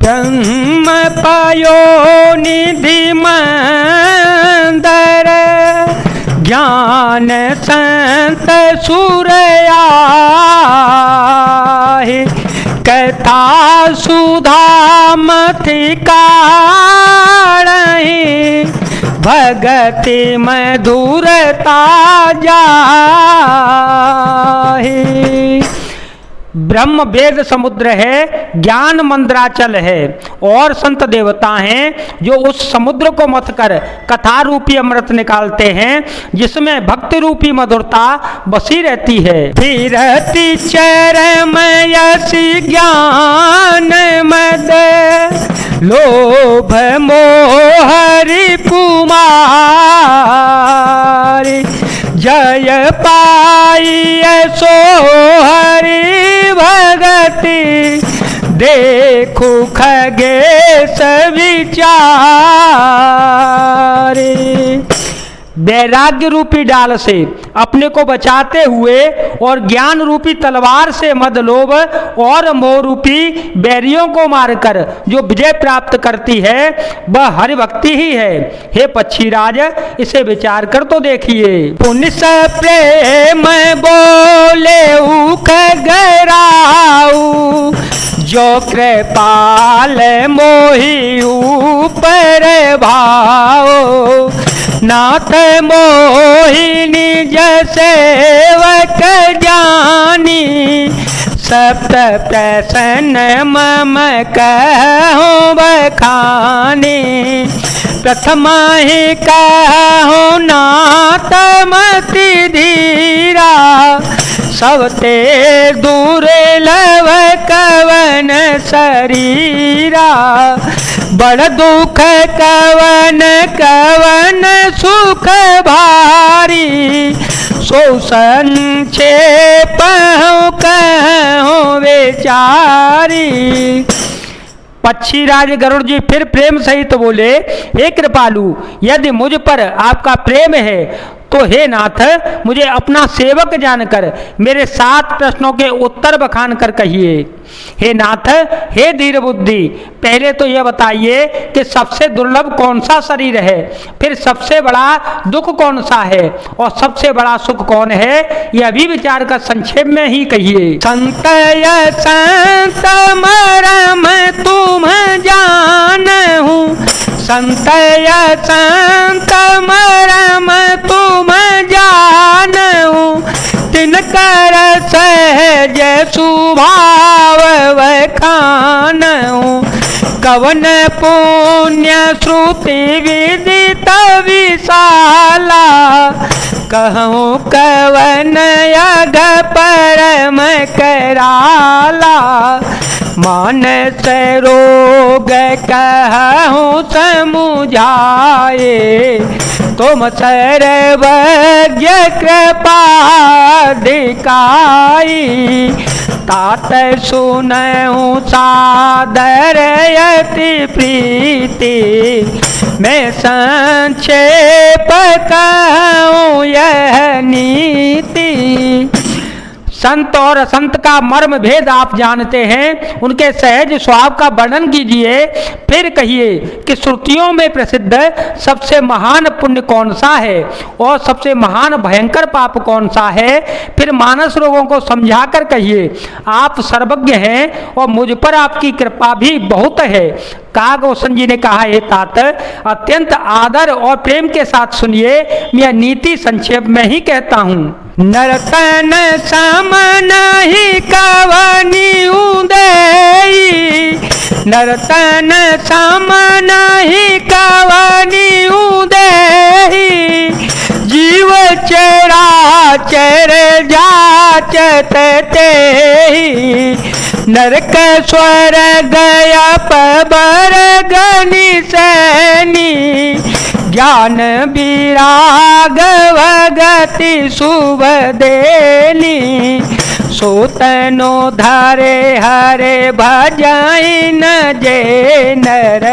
ब्रह्म पायो निधि मंदर, ज्ञान संत सुरयाहि, कथा सुधा मति कारहि, भगति मधुरता जाहि। ब्रह्म वेद समुद्र है, ज्ञान मंद्राचल है, और संत देवता हैं जो उस समुद्र को मथ कर कथा रूपी अमृत निकालते हैं, जिसमें भक्ति रूपी मधुरता बसी रहती है। फिरति चरमयसी ज्ञान मद, लोभ मोह रिपुमारी, जय पाई सो हरि भगति, देखो खगेश विचारे। वैराग्य रूपी डाल से अपने को बचाते हुए और ज्ञान रूपी तलवार से मद, लोभ और मोह रूपी बैरियों को मारकर जो विजय प्राप्त करती है वह हरि भक्ति ही है। हे पक्षीराज, इसे विचार कर तो देखिए। पुण्य प्रेम बोले खगराऊ, जो कृपाल मोहि ऊपर भाओ, नाथ मोहिनी सेवक जानी, सप्त प्रसन्न मम कहो बखानी। प्रथम ही कहो नाथ मति धीरा, सबते दूर लव कवन शरीरा, बड़ दुख कवन कवन सुख भारी, सो संक्षेप कहो बेचारी। पक्षीराज गरुड़ जी फिर प्रेम सहित बोले, हे कृपालु, यदि मुझ पर आपका प्रेम है तो हे नाथ, मुझे अपना सेवक जानकर मेरे 7 प्रश्नों के उत्तर बखान कर कहिए। हे नाथ, हे धीर बुद्धि, पहले तो यह बताइए कि सबसे दुर्लभ कौन सा शरीर है, फिर सबसे बड़ा दुख कौन सा है और सबसे बड़ा सुख कौन है, यह भी विचार कर संक्षेप में ही कहिए। संतय संत मरम तुम जानहु, संतय संत मरम तुम जानहु, तिनकर सहज सुभाव वखानहु, कवन पुण्य श्रुति विदित विशाला, कहूँ कवन यग परम कराला, मानस रोग कहूँ समुझाए, तुम सर्वज्ञ कृपा दिखाई, तात सुनऊँ सादर यति प्रीति, मैं संक्षेप कहूँ यह नीति। संत और असंत का मर्म भेद आप जानते हैं, उनके सहज स्वभाव का वर्णन कीजिए। फिर कहिए कि श्रुतियों में प्रसिद्ध सबसे महान पुण्य कौन सा है और सबसे महान भयंकर पाप कौन सा है। फिर मानस रोगों को समझाकर कहिए, आप सर्वज्ञ हैं और मुझ पर आपकी कृपा भी बहुत है। कागभूषण जी ने कहा, हे तात, अत्यंत आदर और प्रेम के साथ सुनिए, मैं नीति संक्षेप में ही कहता हूँ। नरतन सम नहीं कवनी उदयी, नरतन सम नहीं कवनी उदयी, जीव चराचर जाचत तेहि, नरक स्वर्ग अपर गनि सैनी, ज्ञान विराग गति शुभ देनी, सोतनो धरे हरे भजई न जे नर,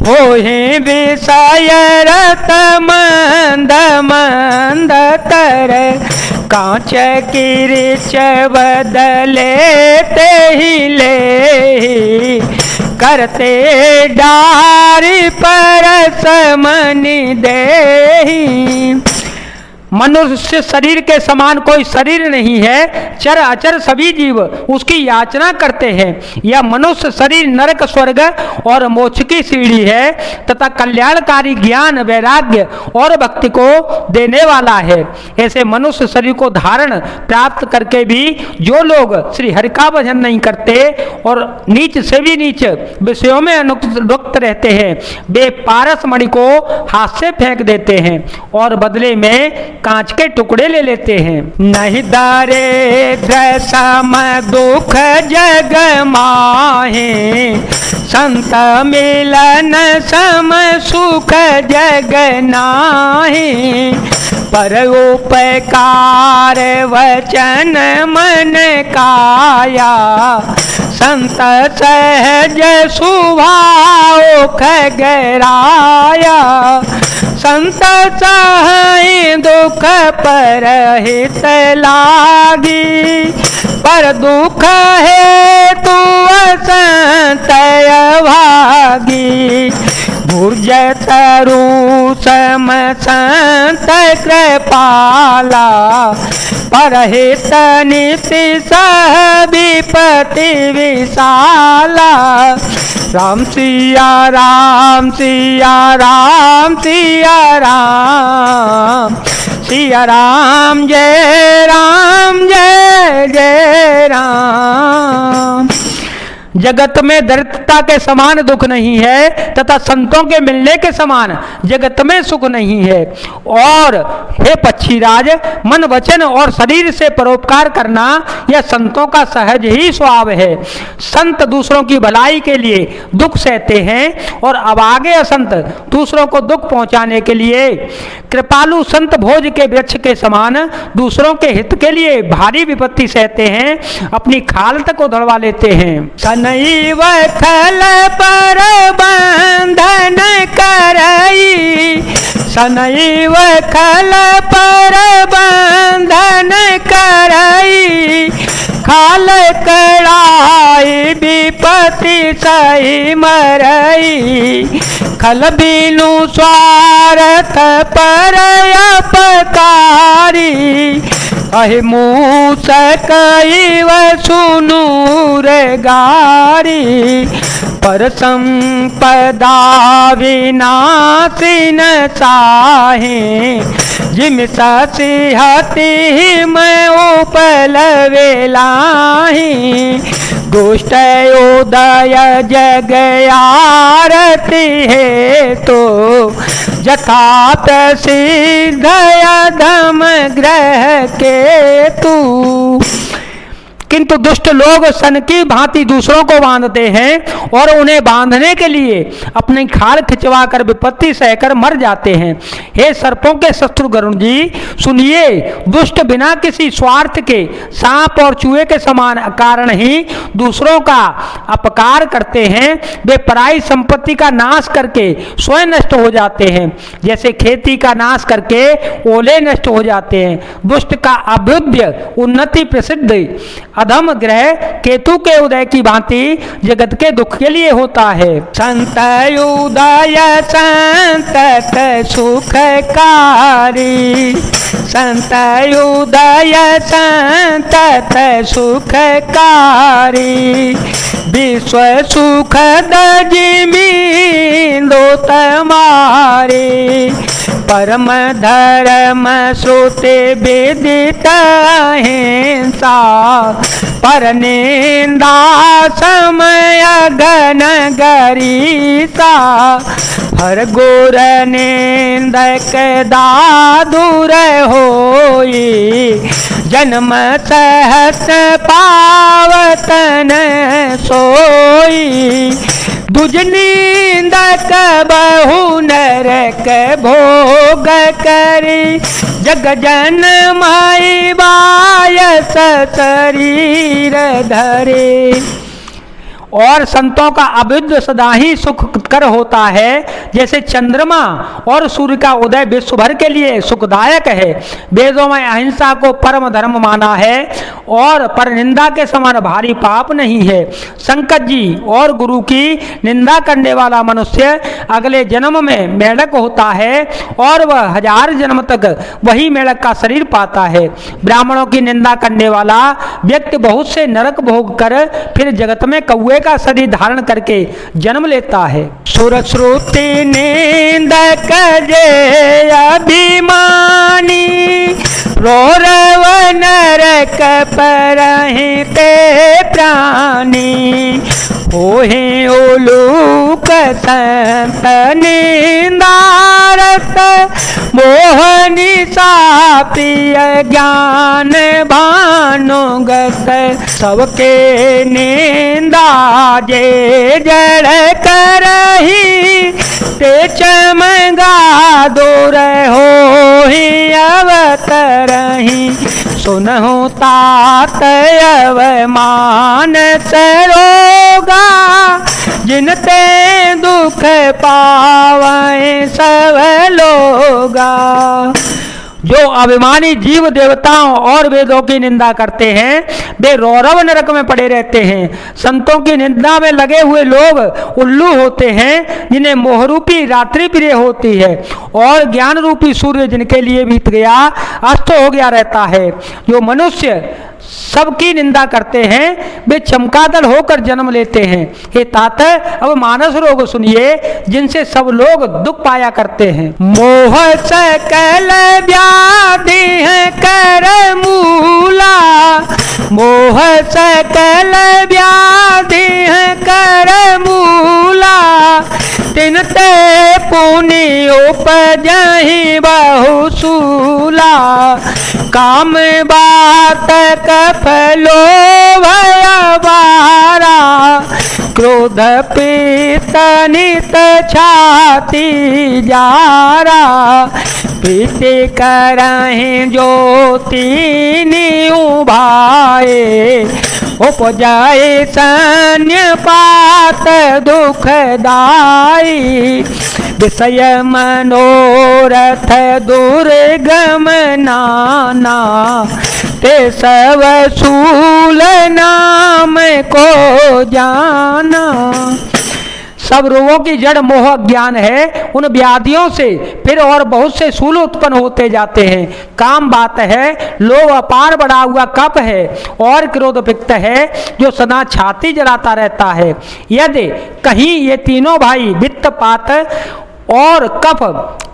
होहि विषय रत मंद मंद तर, कांच की रिच बदले ते ही ले, करते डारी पर समनि देही। मनुष्य शरीर के समान कोई शरीर नहीं है, चर अचर सभी जीव उसकी याचना करते हैं। यह मनुष्य शरीर नरक स्वर्ग और मोक्ष की सीढ़ी है तथा कल्याणकारी ज्ञान वैराग्य और भक्ति को देने वाला है। ऐसे मनुष्य शरीर को धारण प्राप्त करके भी जो लोग श्री हरि का भजन नहीं करते और नीच से भी नीच विषयों में अनुरक्त रहते हैं, वे पारस मणि को हाथ से फेंक देते हैं और बदले में कांच के टुकड़े ले लेते हैं। नहीं दारिद्र सम दुख जग माहे, संत मिलन सम सुख जग नाहि। पर उपकार वचन मन काया, संत सहज स्वभाव खगराया। संत चाहे दुख पर हित लागी, पर दुख है तू असंत भागी। भुज तरु सम संत कृपाला, परहित नीति सह विपति विशाला। राम सिया राम सिया राम सिया राम, सिया राम जय जय जय राम। जगत में दरिद्रता के समान दुख नहीं है तथा संतों के मिलने के समान जगत में सुख नहीं है। और हे पक्षीराज, मन वचन और शरीर से परोपकार करना यह संतों का सहज ही स्वभाव है। संत दूसरों की भलाई के लिए दुख सहते हैं और अभागे असंत दूसरों को दुख पहुंचाने के लिए कृपालु संत भोज के वृक्ष के समान दूसरों के हित के लिए भारी विपत्ति सहते हैं, अपनी खाल तक उधड़वा लेते हैं। नैव खल पर बंधन करई, सनैव खल पर बंधन करई। खाल कड़ाई विपत्ति सही मरई, खल बिनु स्वार्थ पर अपकारी। अहि मूसक इव सुनूर गारी, पर संपदा विनाशिन चाहे। जिम ससिहति में उपल वेलाही, दुष्ट उदय जग आरती है तो। जथात सिद्ध अधम ग्रह के तू। किंतु दुष्ट लोग सन की भांति दूसरों को बांधते हैं और उन्हें बांधने के लिए अपनी खाल खिंचवा कर विपत्ति सहकर मर जाते हैं। हे सर्पों के शत्रु गरुण जी, सुनिए, दुष्ट बिना किसी स्वार्थ के सांप और चूहे के समान कारण ही दूसरों का अपकार करते हैं। वे पराई संपत्ति का नाश करके स्वयं नष्ट हो जाते हैं, जैसे खेती का नाश करके ओले नष्ट हो जाते हैं। दुष्ट का अभ्युदय उन्नति प्रसिद्ध अधम ग्रह केतु के उदय की भांति जगत के दुख के लिए होता है। संत उदय संतत सुखकारी, संत उदय संतत सुखकारी। विश्व सुखद जिमींदो तमारे, परम धर्म श्रुति विदित हिंसा। पर निंदा समय गण गरीसा, हर गुर निंदक दादुर होई। जन्म सहत पावतन सोई, दुज निंदक बहु नरक भोग करी। जग जन माई बायस शरीर धरे। और संतों का अभ्युदय सदा ही सुख कर होता है, जैसे चंद्रमा और सूर्य का उदय विश्व भर के लिए सुखदायक है। वेदों में अहिंसा को परम धर्म माना है और पर निंदा के समान भारी पाप नहीं है। संकट जी और गुरु की निंदा करने वाला मनुष्य अगले जन्म में मेढक होता है और वह 1000 जन्म तक वही मेढक का शरीर पाता है। ब्राह्मणों की निंदा करने वाला व्यक्ति बहुत से नरक भोग कर फिर जगत में कौए का शरीर धारण करके जन्म लेता है। सुर श्रुति निंदक जे अभिमानी, रोरव नरक परहिते प्राणी। ओहे उलूक संत निंदारत, मोहनी साप्रिय ज्ञान भानुगत। सबके निंदा जे जड़ करही, ते चमगा दूर हो ही अवतरही। सुनहु तात अवमान सरोगा, जिनते दुख पावै सब लोगा। जो अभिमानी जीव देवताओं और वेदों की निंदा करते हैं वे रौरव नरक में पड़े रहते हैं। संतों की निंदा में लगे हुए लोग उल्लू होते हैं, जिन्हें मोहरूपी रात्रि प्रिय होती है और ज्ञान रूपी सूर्य जिनके लिए बीत गया अस्त हो गया रहता है। जो मनुष्य सबकी निंदा करते हैं वे चमकादड़ होकर जन्म लेते हैं। हे तात, अब मानस रोग सुनिए जिनसे सब लोग दुख पाया करते हैं। मोह सकल व्याधि है कर मूला, मोह सकल व्याधि है कर मूला। तिनते पुनि उपजहि बहु सूला, काम बात कफलो भयबारा। क्रोध पीत नित छाती जारा, प्रीति करहि ज्योति निउभाए। उपजाए सन्य पात दुखदाई, विषय मनोरथ दुर्गम नाना। ते सब सूल नाम को जाना। सब रोगों की जड़ मोह ज्ञान है। उन व्याधियों से फिर और बहुत से सूल उत्पन्न होते जाते हैं। काम बात है, लोभ अपार बढ़ा हुआ कप है और क्रोध पित्त है जो सदा छाती जलाता रहता है। यदि कहीं ये तीनों भाई वित्त पात और कफ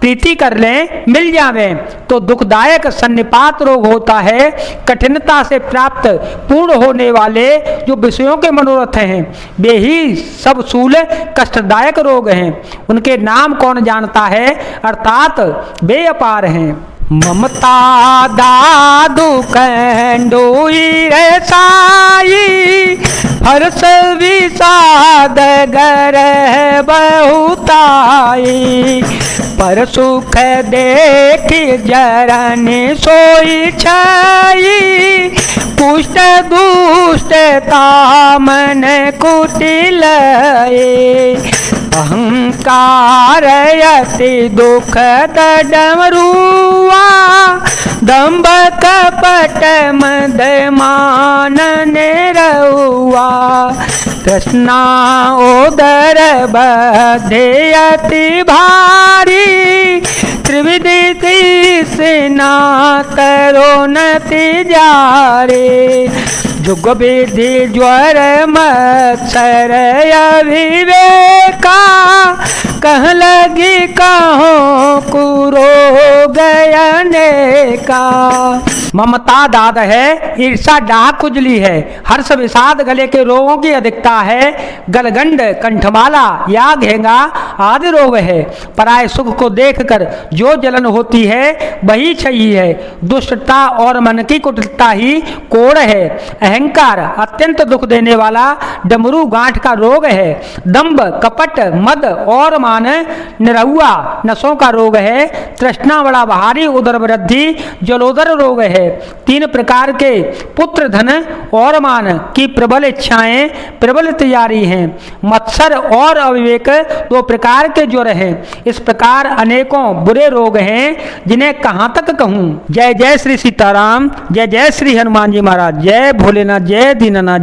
प्रीति कर लें, मिल जावें तो दुखदायक सन्निपात रोग होता है। कठिनता से प्राप्त पूर्ण होने वाले जो विषयों के मनोरथ हैं वे ही सब सूल कष्टदायक रोग हैं। उनके नाम कौन जानता है, अर्थात वे अपार हैं। ममता दादु कंडोई रसाई, हर्ष विषाद गरह बहुताई। पर सुख देख जरन सोई छाई, पुष्ट दुष्टता मन कुटिल। अहंकार यति दुख डमरुआ, दंभ कपट मद मान निरहुआ। तृष्णा उदर बधे अति भारी, त्रिविधि तृष्णा करो नति जारे। जुग विधि ज्वर मत्सर अभिवेका, कह लगी कहो कुरो गयने का। ममता दाद है, ईर्षा डाह खुजली है, हर्ष विषाद गले के रोगों की अधिकता है। गलगंड कंठमाला या घेंगा आदि रोग है। पराय सुख को देखकर जो जलन होती है वही क्षयी है। दुष्टता और मन की कुटिलता ही कोढ़ है। अहंकार अत्यंत दुख देने वाला डमरू गांठ का रोग है। दंभ कपट मद और मान निरहुआ नसों का रोग है। तृष्णा बड़ा भारी उदर वृद्धि जलोदर रोग है। तीन प्रकार के पुत्र धन और मान की प्रबल इच्छाएं प्रबल तैयारी हैं। मत्सर और अविवेक दो प्रकार के ज्वर हैं। इस प्रकार अनेकों बुरे रोग हैं जिन्हें कहाँ तक कहूँ। जय जय श्री सीताराम, जय जय श्री हनुमान जी महाराज, जय भोलेनाथ, जय दीनानाथ।